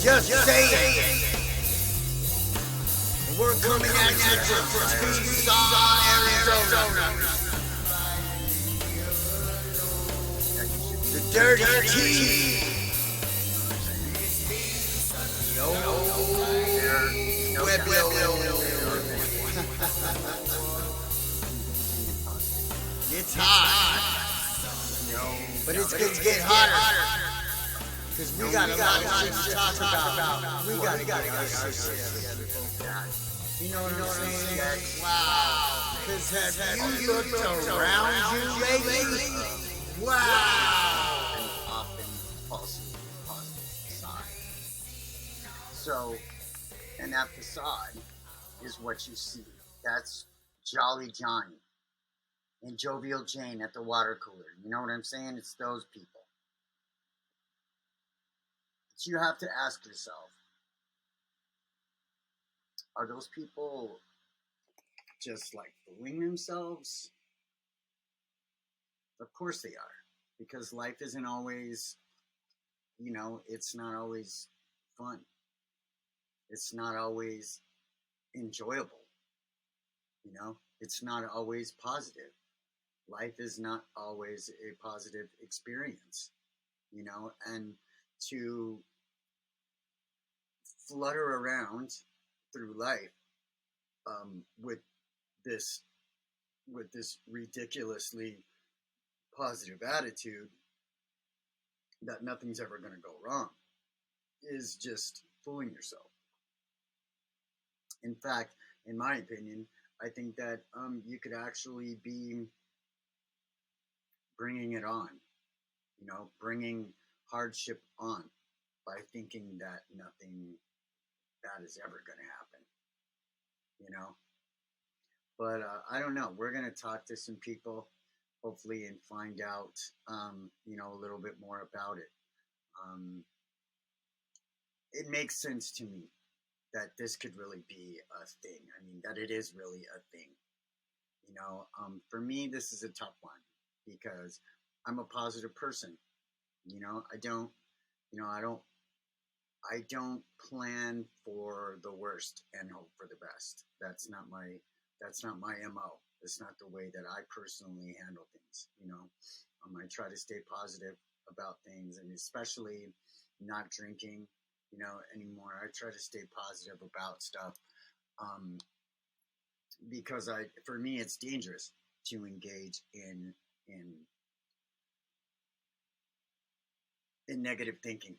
Just say it. We're coming at you from Tucson, Arizona. The Dirty T. Yo, it's hot. But it's going to get hotter. Because we got a lot of shit to talk about. We got to get our shit together. You know what I'm saying? Wow. Because have you looked around you lately? Wow. And often falsely positive facade. So, and that facade is what you see. That's Jolly Johnny and Jovial Jane at the water cooler. You know what I'm saying? It's those people. But you have to ask yourself, are those people just like fooling themselves? Of course they are. Because life isn't always, it's not always fun. It's not always enjoyable. It's not always positive. Life is not always a positive experience, and to flutter around through life with this ridiculously positive attitude that nothing's ever going to go wrong is just fooling yourself. In fact, in my opinion, I think that you could actually be bringing it on, bringing hardship on by thinking that nothing bad is ever going to happen, But I don't know. We're going to talk to some people, hopefully, and find out, a little bit more about it. It makes sense to me that this could really be a thing. I mean, that it is really a thing. For me, this is a tough one because I'm a positive person. I don't plan for the worst and hope for the best. That's not my MO. It's not the way that I personally handle things. I try to stay positive about things, and especially not drinking, anymore. I try to stay positive about stuff. Because for me, it's dangerous to engage in negative thinking,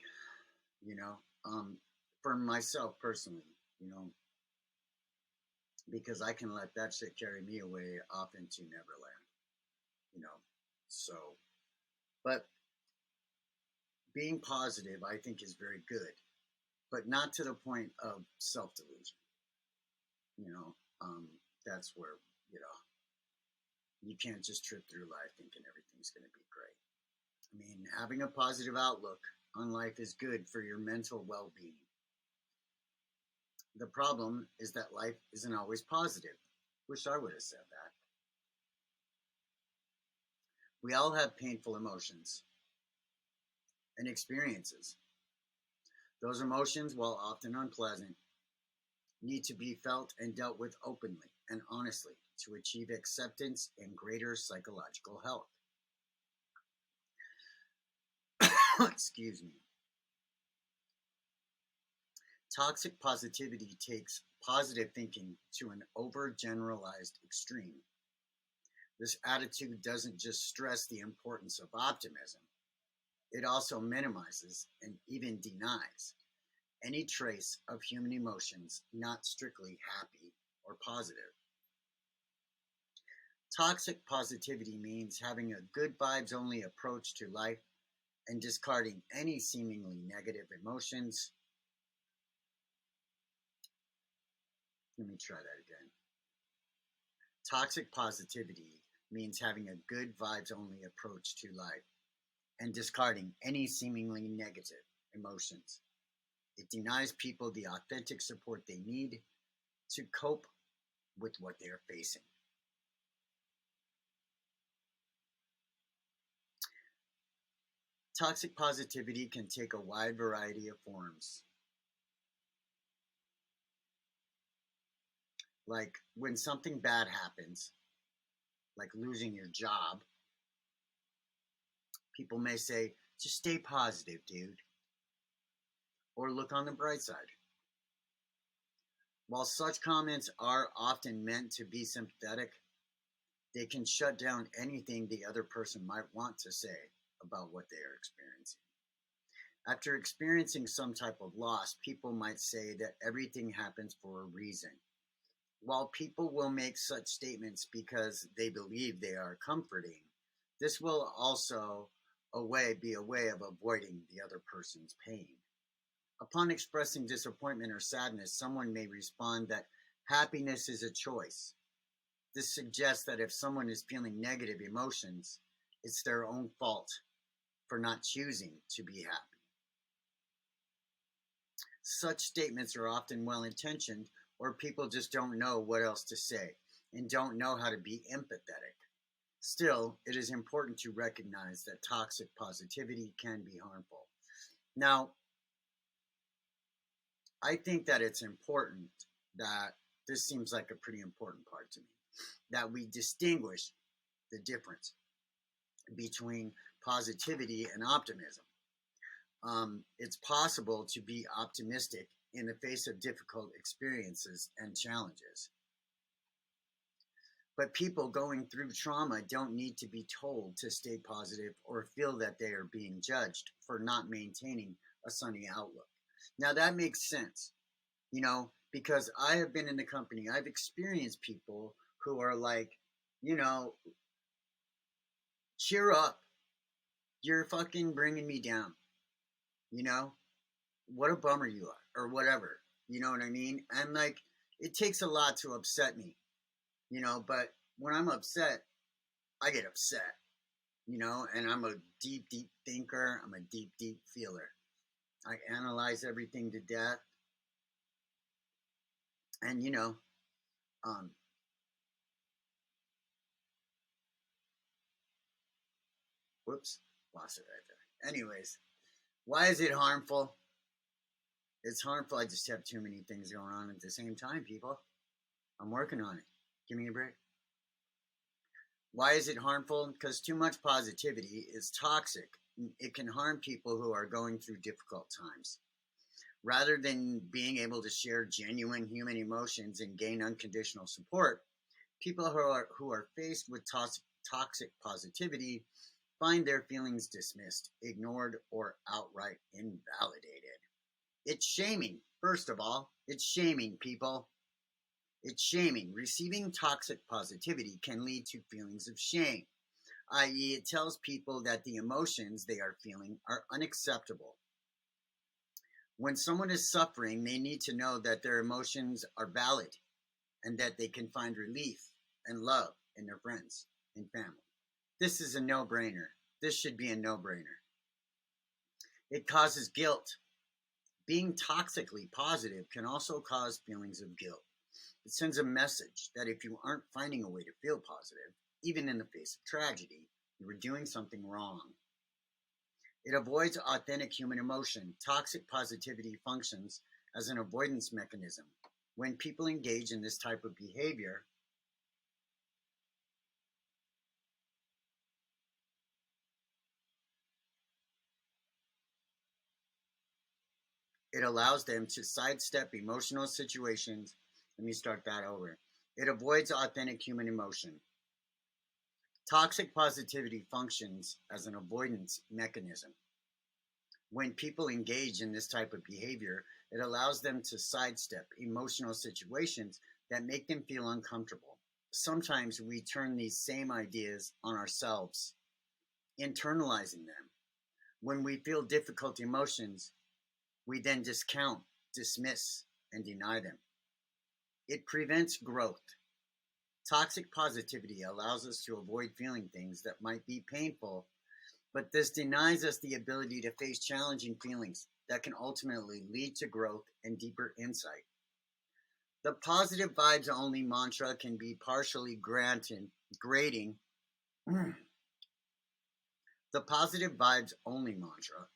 for myself personally, because I can let that shit carry me away off into Neverland, so, but being positive, I think, is very good, but not to the point of self-delusion, that's where, you can't just trip through life thinking everything's going to be great. I mean, having a positive outlook on life is good for your mental well-being. The problem is that life isn't always positive. Wish I would have said that. We all have painful emotions and experiences. Those emotions, while often unpleasant, need to be felt and dealt with openly and honestly to achieve acceptance and greater psychological health. Excuse me. Toxic positivity takes positive thinking to an overgeneralized extreme. This attitude doesn't just stress the importance of optimism, it also minimizes and even denies any trace of human emotions not strictly happy or positive. Toxic positivity means having a good vibes only approach to life and discarding any seemingly negative emotions. Let me try that again. Toxic positivity means having a good vibes only approach to life and discarding any seemingly negative emotions. It denies people the authentic support they need to cope with what they are facing. Toxic positivity can take a wide variety of forms. Like when something bad happens, like losing your job, people may say, just stay positive, dude, or look on the bright side. While such comments are often meant to be sympathetic, they can shut down anything the other person might want to say about what they are experiencing. After experiencing some type of loss, people might say that everything happens for a reason. While people will make such statements because they believe they are comforting, this will also be a way of avoiding the other person's pain. Upon expressing disappointment or sadness, someone may respond that happiness is a choice. This suggests that if someone is feeling negative emotions, it's their own fault for not choosing to be happy. Such statements are often well intentioned, or people just don't know what else to say and don't know how to be empathetic. Still, it is important to recognize that toxic positivity can be harmful. Now, I think that it's important that this seems like a pretty important part to me, that we distinguish the difference between positivity and optimism. It's possible to be optimistic in the face of difficult experiences and challenges. But people going through trauma don't need to be told to stay positive or feel that they are being judged for not maintaining a sunny outlook. Now that makes sense, because I have been in the company, I've experienced people who are like, you know, cheer up. You're fucking bringing me down. What a bummer you are, or whatever. You know what I mean? And like, it takes a lot to upset me, but when I'm upset, I get upset, and I'm a deep, deep thinker. I'm a deep, deep feeler. I analyze everything to death. And, whoops, lost it right there. Anyways, why is it harmful? It's harmful. I just have too many things going on at the same time, people. I'm working on it. Give me a break. Why is it harmful? Because too much positivity is toxic. It can harm people who are going through difficult times. Rather than being able to share genuine human emotions and gain unconditional support, people who are faced with toxic positivity find their feelings dismissed, ignored, or outright invalidated. It's shaming, first of all. It's shaming, people. It's shaming. Receiving toxic positivity can lead to feelings of shame, i.e., it tells people that the emotions they are feeling are unacceptable. When someone is suffering, they need to know that their emotions are valid and that they can find relief and love in their friends and family. This is a no-brainer. This should be a no-brainer. It causes guilt. Being toxically positive can also cause feelings of guilt. It sends a message that if you aren't finding a way to feel positive, even in the face of tragedy, you are doing something wrong. It avoids authentic human emotion. Toxic positivity functions as an avoidance mechanism. When people engage in this type of behavior, it allows them to sidestep emotional situations. Let me start that over. It avoids authentic human emotion. Toxic positivity functions as an avoidance mechanism. When people engage in this type of behavior, it allows them to sidestep emotional situations that make them feel uncomfortable. Sometimes we turn these same ideas on ourselves, internalizing them. When we feel difficult emotions, we then discount, dismiss, and deny them. It prevents growth. Toxic positivity allows us to avoid feeling things that might be painful, but this denies us the ability to face challenging feelings that can ultimately lead to growth and deeper insight. The positive vibes only mantra can be partially grating. The positive vibes only mantra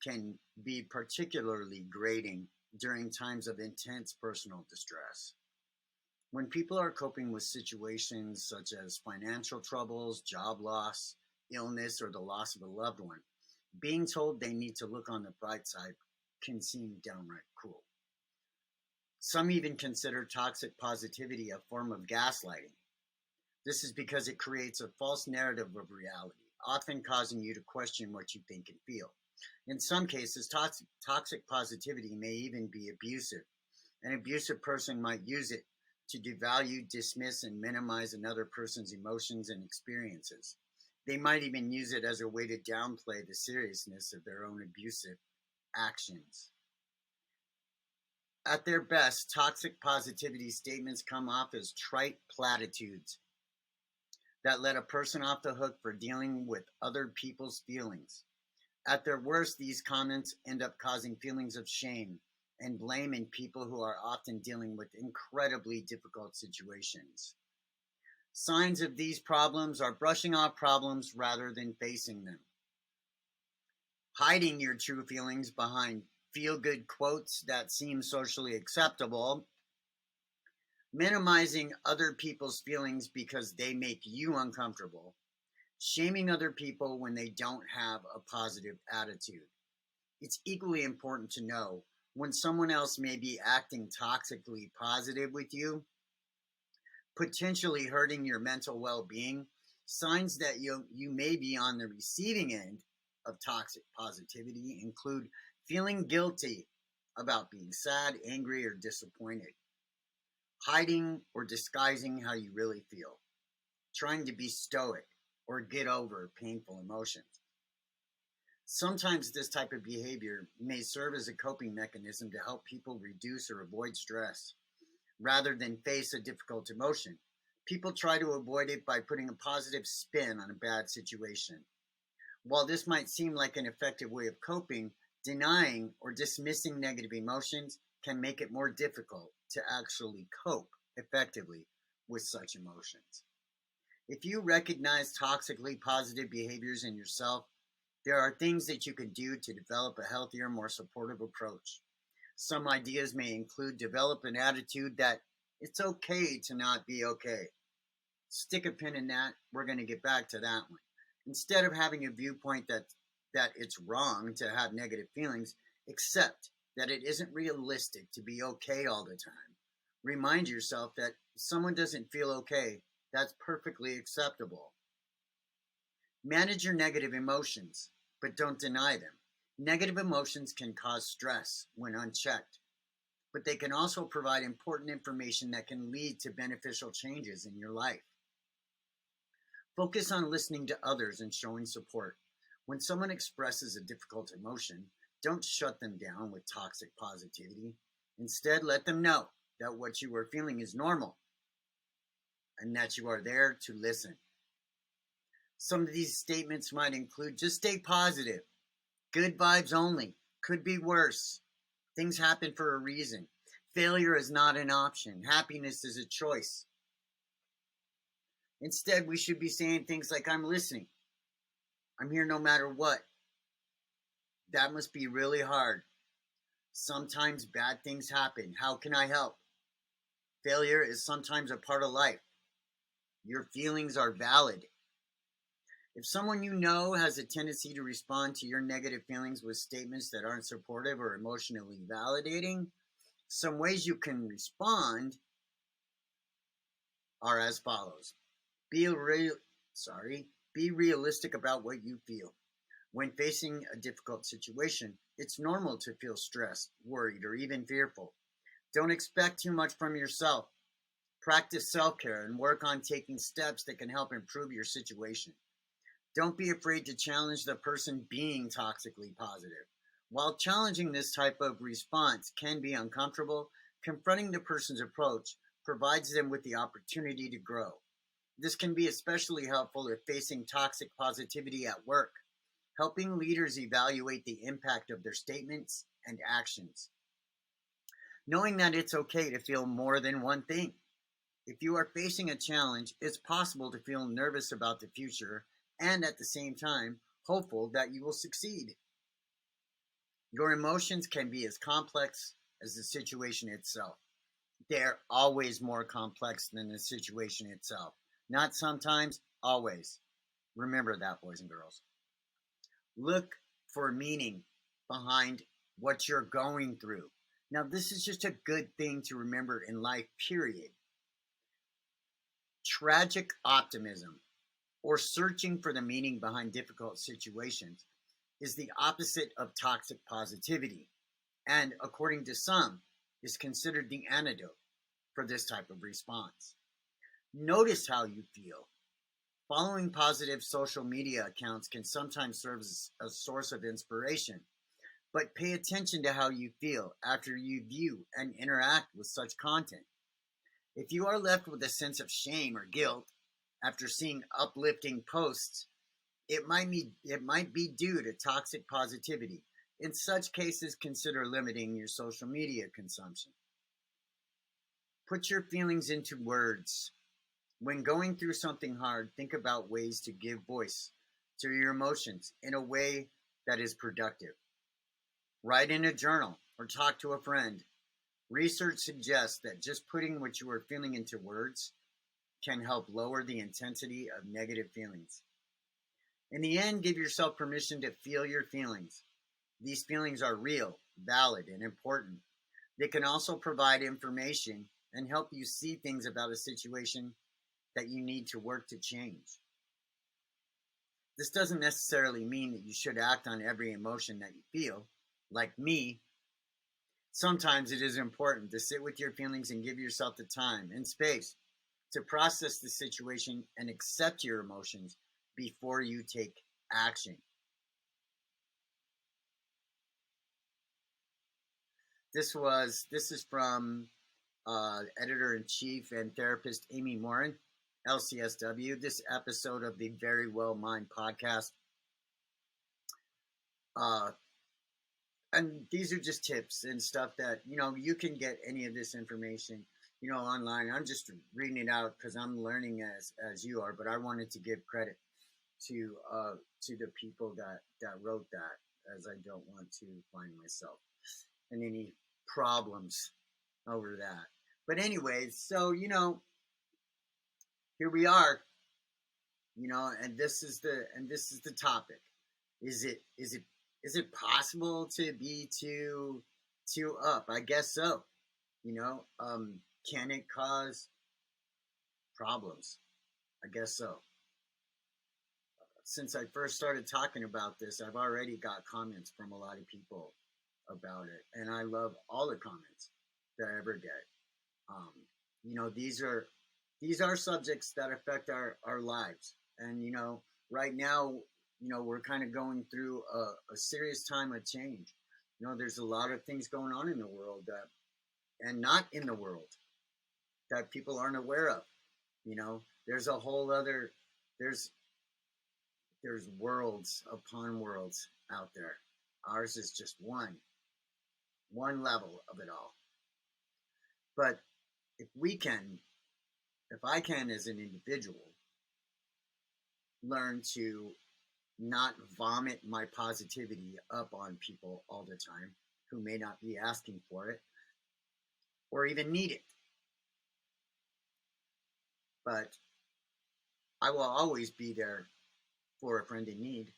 can be particularly grating during times of intense personal distress. When people are coping with situations such as financial troubles, job loss, illness, or the loss of a loved one, being told they need to look on the bright side can seem downright cruel. Some even consider toxic positivity a form of gaslighting. This is because it creates a false narrative of reality, often causing you to question what you think and feel. In some cases, toxic positivity may even be abusive. An abusive person might use it to devalue, dismiss, and minimize another person's emotions and experiences. They might even use it as a way to downplay the seriousness of their own abusive actions. At their best, toxic positivity statements come off as trite platitudes that let a person off the hook for dealing with other people's feelings. At their worst, these comments end up causing feelings of shame and blame in people who are often dealing with incredibly difficult situations. Signs of these problems are brushing off problems rather than facing them, hiding your true feelings behind feel-good quotes that seem socially acceptable, minimizing other people's feelings because they make you uncomfortable, shaming other people when they don't have a positive attitude. It's equally important to know when someone else may be acting toxically positive with you, potentially hurting your mental well-being. Signs that you may be on the receiving end of toxic positivity include feeling guilty about being sad, angry, or disappointed, hiding or disguising how you really feel, trying to be stoic or get over painful emotions. Sometimes this type of behavior may serve as a coping mechanism to help people reduce or avoid stress. Rather than face a difficult emotion, people try to avoid it by putting a positive spin on a bad situation. While this might seem like an effective way of coping, denying or dismissing negative emotions can make it more difficult to actually cope effectively with such emotions. If you recognize toxically positive behaviors in yourself, there are things that you can do to develop a healthier, more supportive approach. Some ideas may include develop an attitude that it's okay to not be okay. Stick a pin in that. We're going to get back to that one. Instead of having a viewpoint that it's wrong to have negative feelings, accept that it isn't realistic to be okay all the time. Remind yourself that if someone doesn't feel okay, that's perfectly acceptable. Manage your negative emotions, but don't deny them. Negative emotions can cause stress when unchecked, but they can also provide important information that can lead to beneficial changes in your life. Focus on listening to others and showing support. When someone expresses a difficult emotion, don't shut them down with toxic positivity. Instead, let them know that what you are feeling is normal and that you are there to listen. Some of these statements might include just stay positive, good vibes only, could be worse, things happen for a reason, failure is not an option, happiness is a choice. Instead, we should be saying things like, I'm listening, I'm here no matter what. That must be really hard. Sometimes bad things happen. How can I help? Failure is sometimes a part of life. Your feelings are valid. If someone you know has a tendency to respond to your negative feelings with statements that aren't supportive or emotionally validating, some ways you can respond are as follows. Be realistic about what you feel. When facing a difficult situation, it's normal to feel stressed, worried, or even fearful. Don't expect too much from yourself. Practice self-care and work on taking steps that can help improve your situation. Don't be afraid to challenge the person being toxically positive. While challenging this type of response can be uncomfortable, confronting the person's approach provides them with the opportunity to grow. This can be especially helpful if facing toxic positivity at work, helping leaders evaluate the impact of their statements and actions. Knowing that it's okay to feel more than one thing. If you are facing a challenge, it's possible to feel nervous about the future and at the same time, hopeful that you will succeed. Your emotions can be as complex as the situation itself. they're always more complex than the situation itself. Not sometimes, always. Remember that, boys and girls. Look for meaning behind what you're going through. Now, this is just a good thing to remember in life, period. Tragic optimism, or searching for the meaning behind difficult situations, is the opposite of toxic positivity, and according to some, is considered the antidote for this type of response. Notice how you feel. Following positive social media accounts can sometimes serve as a source of inspiration, but pay attention to how you feel after you view and interact with such content. If you are left with a sense of shame or guilt after seeing uplifting posts, it might be due to toxic positivity. In such cases, consider limiting your social media consumption. Put your feelings into words. When going through something hard, think about ways to give voice to your emotions in a way that is productive. Write in a journal or talk to a friend. Research suggests that just putting what you are feeling into words can help lower the intensity of negative feelings. In the end, give yourself permission to feel your feelings. These feelings are real, valid, and important. They can also provide information and help you see things about a situation that you need to work to change. This doesn't necessarily mean that you should act on every emotion that you feel. Like me, sometimes it is important to sit with your feelings and give yourself the time and space to process the situation and accept your emotions before you take action. This is from editor in chief and therapist Amy Morin, LCSW. This episode of the Very Well Mind podcast. Uh, and these are just tips and stuff that you can get any of this information online. I'm just reading it out because I'm learning as you are, but I wanted to give credit to the people that wrote that, as I don't want to find myself in any problems over that. But anyways, so here we are, and this is the topic. Is it possible to be too up? I guess so. Can it cause problems? I guess so. Since I first started talking about this, I've already got comments from a lot of people about it, and I love all the comments that I ever get. Um, these are subjects that affect our lives, and right now, we're kind of going through a serious time of change. There's a lot of things going on in the world and not in the world, that people aren't aware of. There's a whole other there's there's worlds upon worlds out there. Ours is just one level of it all. But if we can, if I can as an individual, learn to not vomit my positivity up on people all the time who may not be asking for it or even need it. But I will always be there for a friend in need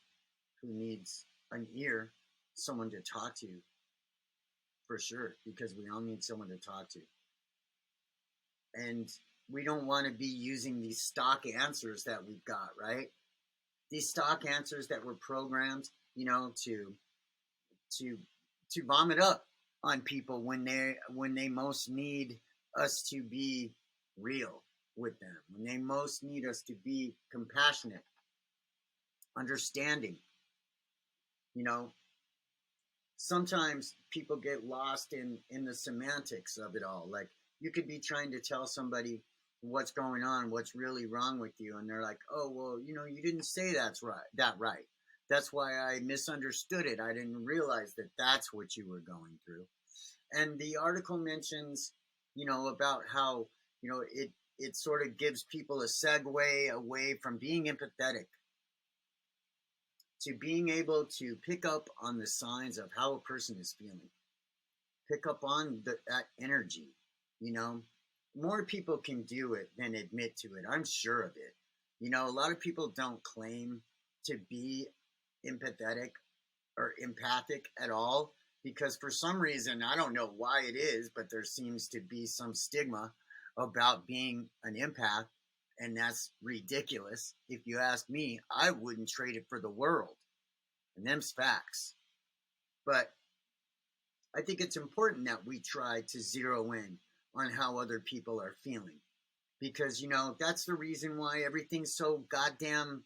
who needs an ear, someone to talk to, for sure, because we all need someone to talk to. And we don't want to be using these stock answers that we've got, right? These stock answers that were programmed, to to vomit up on people when they most need us to be real with them, when they most need us to be compassionate, understanding. You know, sometimes people get lost in the semantics of it all. Like, you could be trying to tell somebody what's going on, what's really wrong with you, and they're like, "Oh, well, you didn't say that right. That's why I misunderstood it. I didn't realize that that's what you were going through." And the article mentions, about how it sort of gives people a segue away from being empathetic to being able to pick up on the signs of how a person is feeling, pick up on that energy, You know, more people can do it than admit to it. I'm sure of it. You know, a lot of people don't claim to be empathetic or empathic at all because for some reason, I don't know why it is, but there seems to be some stigma about being an empath. And that's ridiculous. If you ask me, I wouldn't trade it for the world. And them's facts. But I think it's important that we try to zero in on how other people are feeling. Because, you know, that's the reason why everything's so goddamn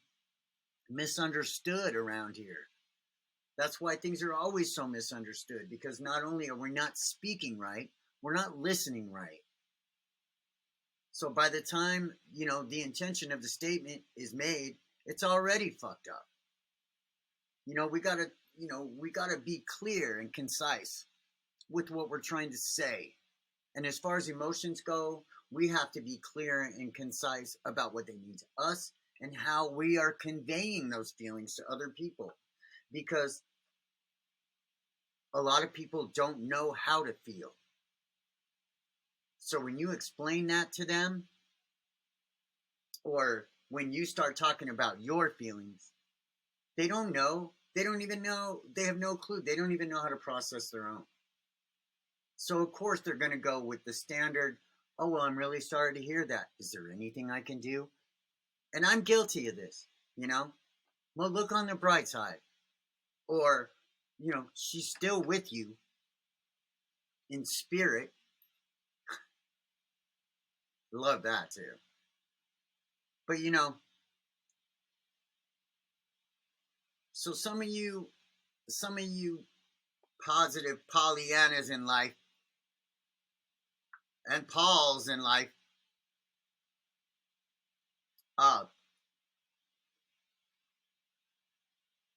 misunderstood around here. That's why things are always so misunderstood. Because not only are we not speaking right, we're not listening right. So by the time, you know, the intention of the statement is made, it's already fucked up. You know, we gotta be clear and concise with what we're trying to say. And as far as emotions go, we have to be clear and concise about what they mean to us and how we are conveying those feelings to other people. Because a lot of people don't know how to feel. So when you explain that to them, or when you start talking about your feelings, they don't know. They don't even know. They have no clue. They don't even know how to process their own. So, of course, they're going to go with the standard, oh, well, I'm really sorry to hear that. Is there anything I can do? And I'm guilty of this, you know? Well, look on the bright side. Or, you know, she's still with you in spirit. Love that, too. But, you know, so some of you positive Pollyannas in life and Pauls in life,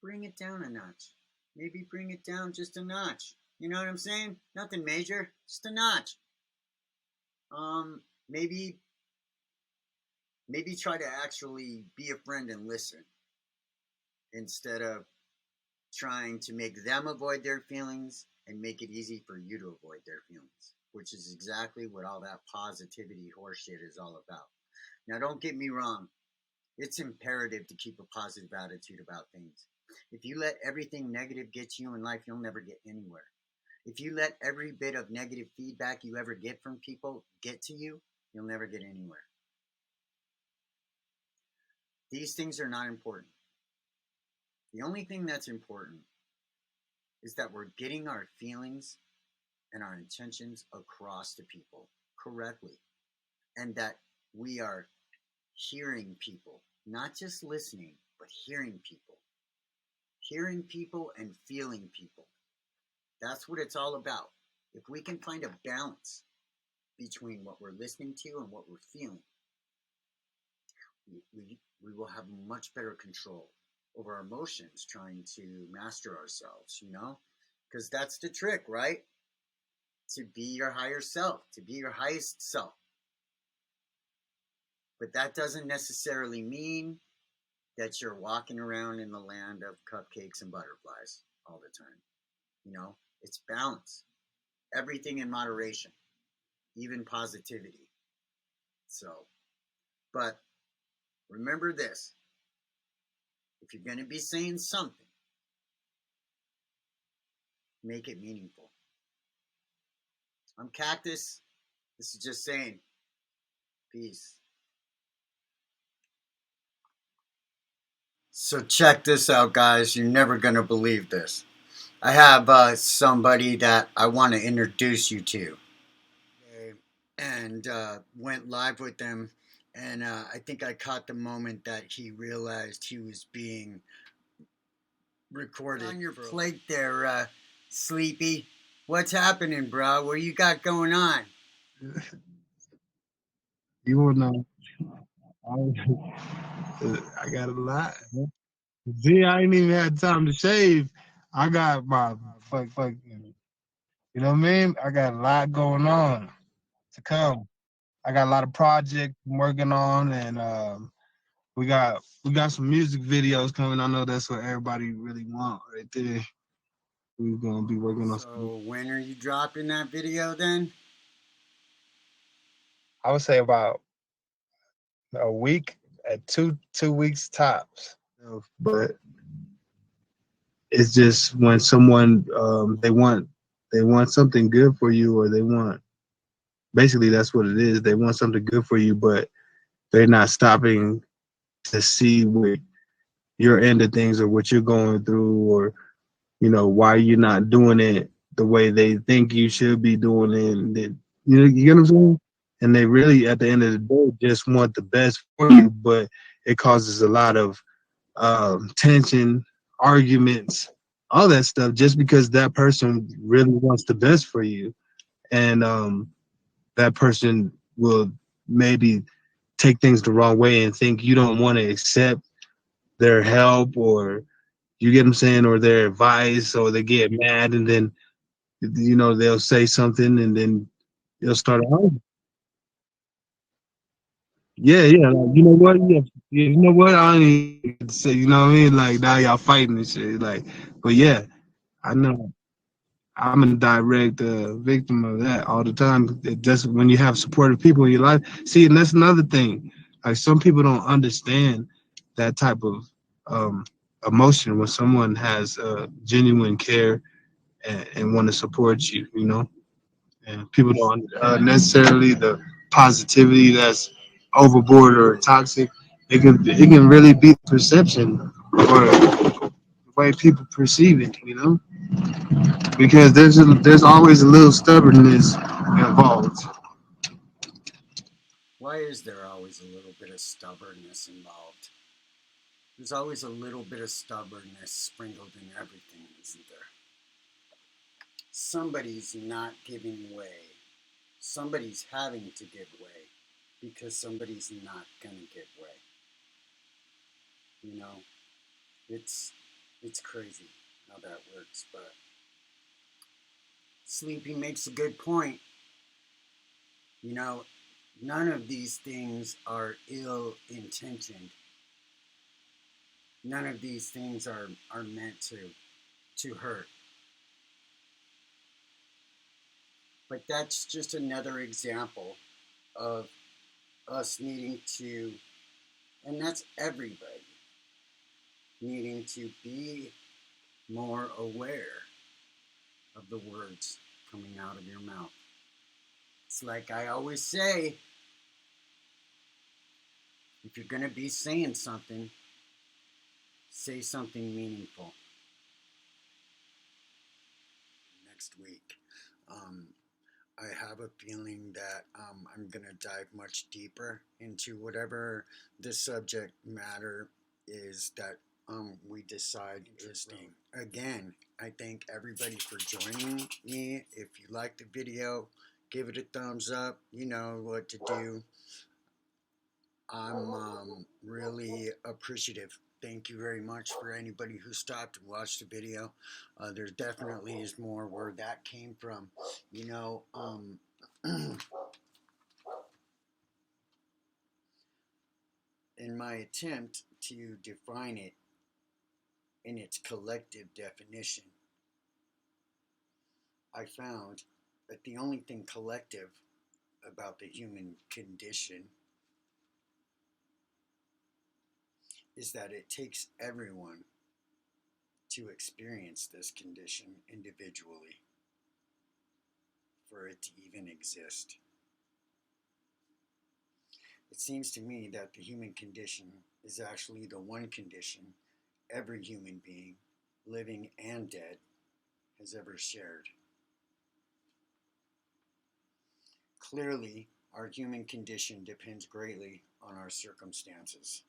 bring it down a notch. Maybe bring it down just a notch. You know what I'm saying? Nothing major, just a notch. Maybe try to actually be a friend and listen instead of trying to make them avoid their feelings and make it easy for you to avoid their feelings, which is exactly what all that positivity horseshit is all about. Now, don't get me wrong. It's imperative to keep a positive attitude about things. If you let everything negative get you in life, you'll never get anywhere. If you let every bit of negative feedback you ever get from people get to you, you'll never get anywhere. These things are not important. The only thing that's important is that we're getting our feelings and our intentions across to people correctly, and that we are hearing people, not just listening, but hearing people and feeling people. That's what it's all about. If we can find a balance between what we're listening to and what we're feeling, we will have much better control over our emotions, trying to master ourselves, you know? Because that's the trick, right? To be your higher self, to be your highest self. But that doesn't necessarily mean that you're walking around in the land of cupcakes and butterflies all the time. You know, it's balance. Everything in moderation, even positivity. So, but remember this. If you're going to be saying something, make it meaningful. I'm Cactus. This is just saying. Peace. So check this out, guys. You're never going to believe this. I have somebody that I want to introduce you to. And went live with them. And I think I caught the moment that he realized he was being recorded. On your plate there, Sleepy. What's happening, bro? What you got going on? You will know. I got a lot. See, I ain't even had time to shave. I got my fuck. You know what I mean? I got a lot going on to come. I got a lot of projects I'm working on, and we got some music videos coming. I know that's what everybody really want right there. We're gonna be working on. So when are you dropping that video then? I would say about a week at 2 weeks tops. But it's just when someone they want something good for you, or they want, basically that's what it is. They want something good for you, but they're not stopping to see what your end of things, or what you're going through, or why you're not doing it the way they think you should be doing it. And you get what I'm saying? And they really, at the end of the day, just want the best for you, but it causes a lot of tension, arguments, all that stuff, just because that person really wants the best for you. And that person will maybe take things the wrong way and think you don't want to accept their help, or you get what I'm saying, or their advice, or they get mad, and then they'll say something, and then they'll start arguing. Yeah, yeah. Like, you know what? Yeah, yeah, you know what? I don't even say. You know what I mean? Like, now y'all fighting and shit. Like, but yeah, I know. I'm a direct victim of that all the time. Just when you have supportive people in your life. See, and that's another thing. Like, some people don't understand that type of um, emotion when someone has genuine care and want to support you. And people don't necessarily the positivity that's overboard or toxic. It can really be perception, or the way people perceive it. Because there's always a little stubbornness involved. Why is there always a little bit of stubbornness involved? There's always a little bit of stubbornness sprinkled in everything, isn't there? Somebody's not giving way. Somebody's having to give way because somebody's not going to give way. You know, it's it's crazy how that works, but Sleepy makes a good point. You know, none of these things are ill intentioned. None of these things are meant to hurt. But that's just another example of us needing to, and that's everybody, needing to be more aware of the words coming out of your mouth. It's like I always say, if you're going to be saying something, say something meaningful. Next week, um, I have a feeling that I'm going to dive much deeper into whatever the subject matter is that we decide interesting. Again, I thank everybody for joining me. If you like the video, give it a thumbs up. You know what to do. I'm really appreciative. Thank you very much for anybody who stopped and watched the video. There definitely is more where that came from. You know, in my attempt to define it in its collective definition, I found that the only thing collective about the human condition is that it takes everyone to experience this condition individually for it to even exist. It seems to me that the human condition is actually the one condition every human being, living and dead, has ever shared. Clearly, our human condition depends greatly on our circumstances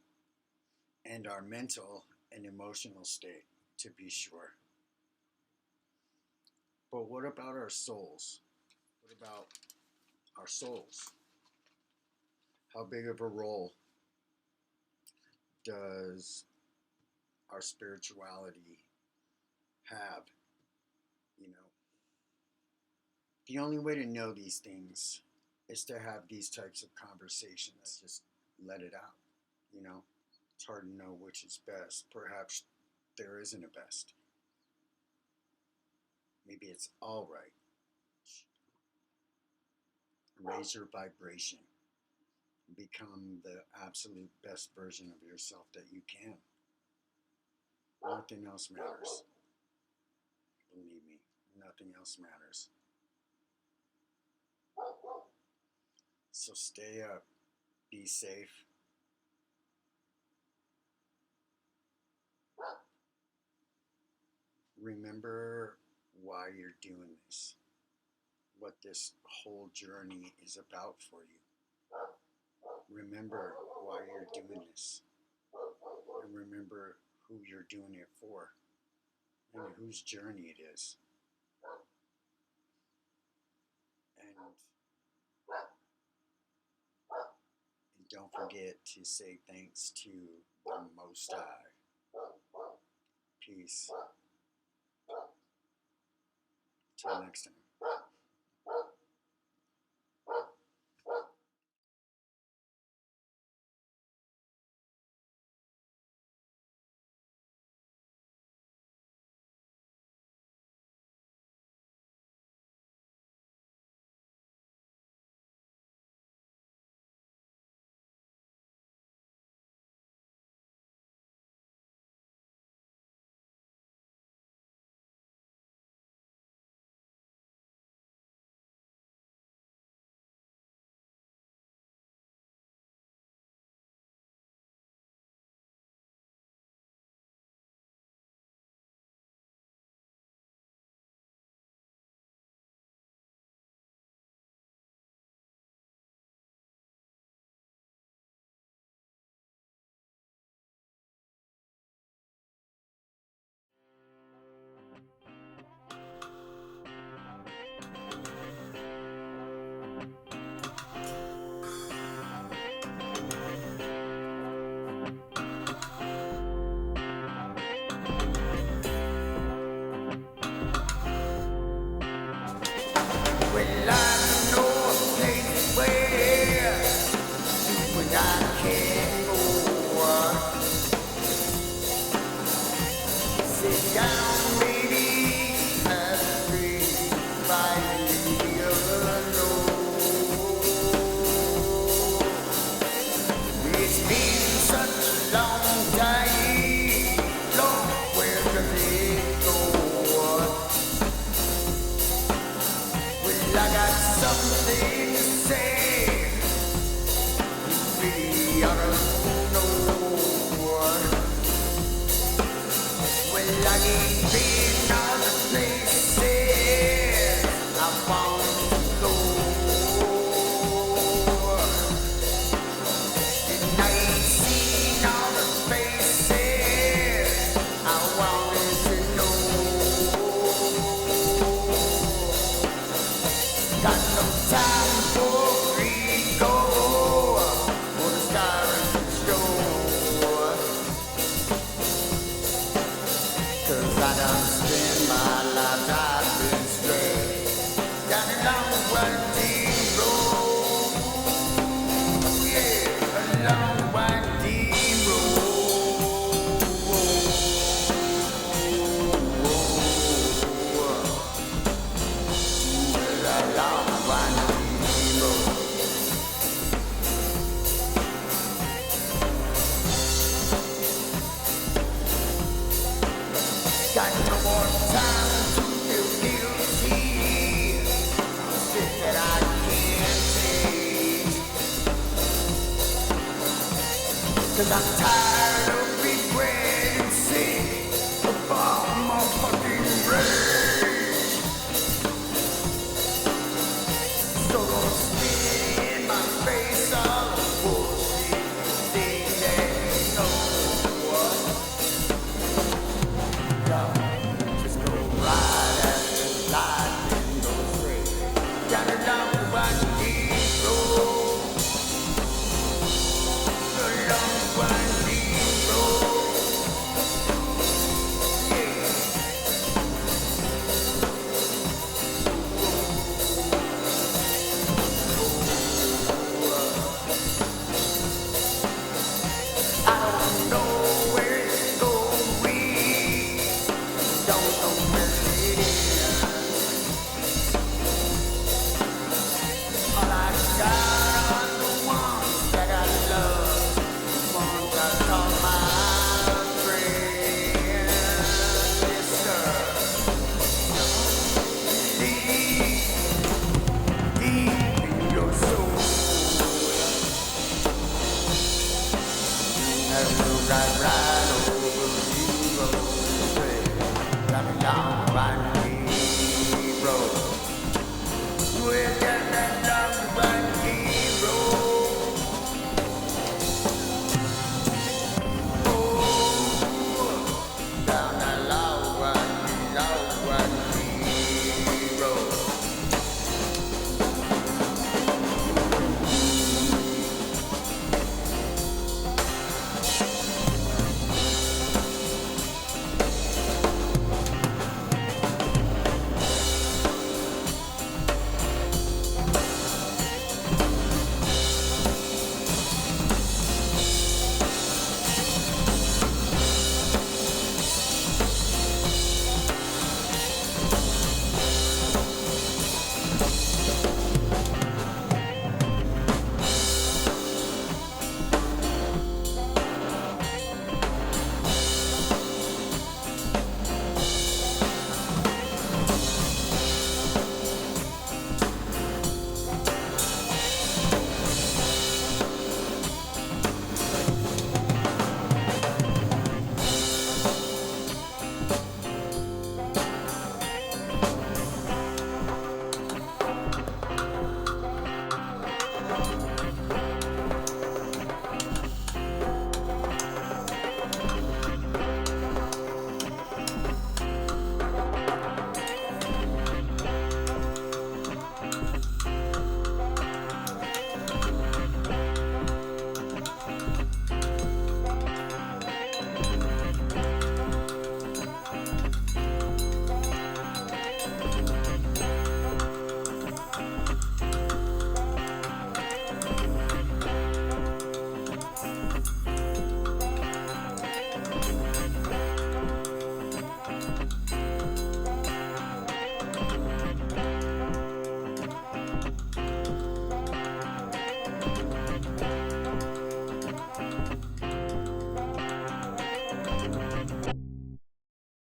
and our mental and emotional state, to be sure. But what about our souls? What about our souls? How big of a role does our spirituality have? You know, the only way to know these things is to have these types of conversations. Just let it out. You know, it's hard to know which is best. Perhaps there isn't a best. Maybe it's all right. Raise your vibration. become the absolute best version of yourself that you can. Nothing else matters. Believe me, nothing else matters. So stay up, be safe. Remember why you're doing this, what this whole journey is about for you. Remember why you're doing this, and remember who you're doing it for, and whose journey it is. And don't forget to say thanks to the Most High. Peace. Till next time. Well, I know a place where you and I can go. Sit down, baby, have a drink, find alone. It's been such a long time, Lord, where does it go? Well, I got something to say, you really ought to know. Well, I ain't been all the places I want to go, and I ain't seen all the faces I wanted to know. Got no time for ego or the stars show. 'Cause I done spent my life driving straight down a long winding road. Yeah, a long winding road. A long winding road. Got no more time to feel guilty. Shit that I can't take. 'Cause I'm tired.